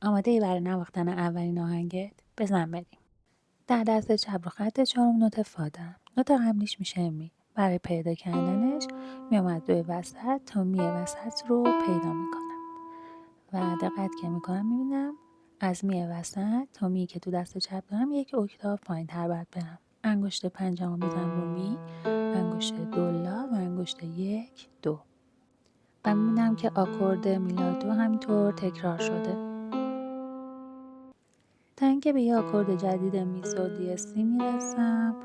آماده ای برای نواختن اولین آهنگت؟ بزن بریم. در دست چپ رو خط چهارم نوت فا دارم. نوت قبلیش میشه می. برای پیدا کردنش میام از دو وسط تا می وسط رو پیدا میکنم و دقت که میکنم میبینم از می وسط تا می که تو دست چپ دارم یک اکتاف پایین تر باید برم. انگشت پنجم رو میزنم رو می، انگشت دو لا و انگشت یک دو و میبینم که آکورد میلاد دو همینطور تکرار شده. تا اینکه به یه آکورد جدید می سل دیز سی میرسم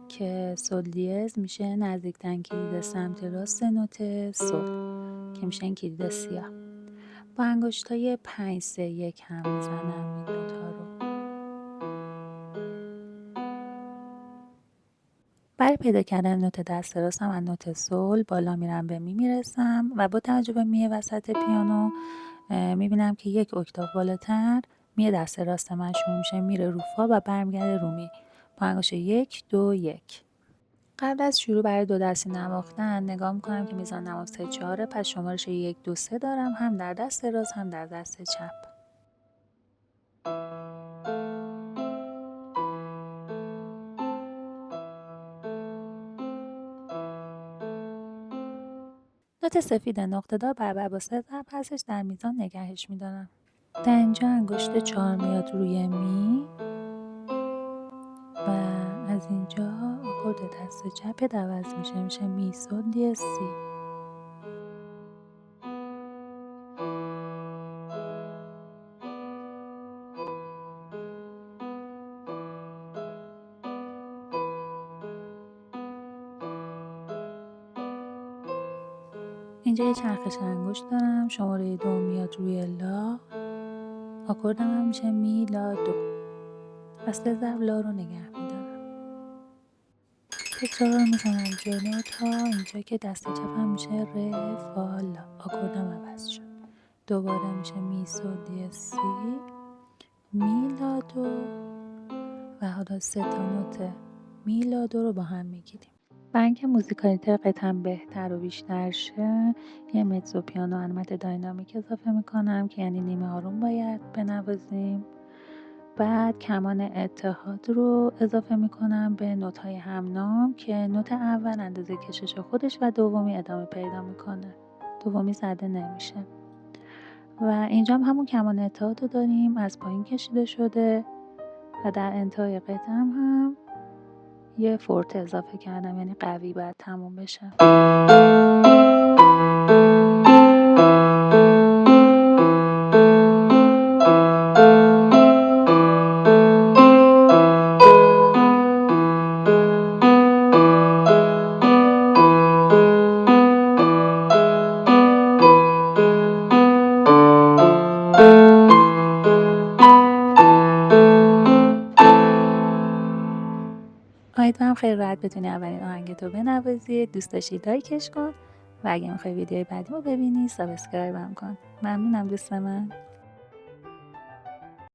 که سل دیز میشه نزدیکترین کلید سمت راست نوت سل که میشه این کلید سیاه. با انگشتای 5 3 1 هم میزنم این نوتا رو. برای پیدا کردن نوت دست راستم از نوت سل بالا میرم به می میرسم و با توجه به می وسط پیانو میبینم که یک اکتاف بالاتر می دست راست من شروع میشه میره رو فا و برمیگرده رو می با انگشت 1 2 1. قبل از شروع برای دو دستی نواختن نگاه میکنم که میزان نواخت 3 4 پس شمارش 1 2 3 دارم هم در دست راست هم در دست چپ. نوت سفید نقطه دار برابر با 3 ضرب هستش، در میزان نگهش میدارم. در اینجا انگشت 4 میاد روی می و از اینجا آکورد دست چپ عوض میشه می سل دیز سی. اینجا یه چرخش انگشت دارم، شماره 2 میاد روی لا، آکوردم هم میشه می لا دو و 3 ضرب لا رو نگه میدارم. تکرار رو میزنم جلو تا اینجا که دست چپم میشه ر فا لا، آکوردم عوض شد. دوباره میشه می سل دیز سی می لا دو و حالا 3 تا نوت می لا دو رو با هم میگیریم. برای اینکه موزیکالیته قطعم بهتر و بیشتر شه یه متزو پیانو علامت داینامیک اضافه میکنم که یعنی نیمه آروم باید بنوازیم. بعد کمان اتحاد رو اضافه میکنم به نوت‌های همنام که نوت اول اندازه کشش خودش و دومی ادامه پیدا میکنه، دومی زده نمیشه. و اینجا هم همون کمان اتحاد رو داریم، از پایین کشیده شده و در انتهای قطعم هم یه فورت اضافه کردم، یعنی قوی باید تموم بشه. امیدوارم خیلی راحت بتونی اولین آهنگتو بنوازی. دوست داشتی لایکش کن و اگه میخوای ویدیوی بعدیمو ببینی سابسکرایبم کن. ممنونم دوست من.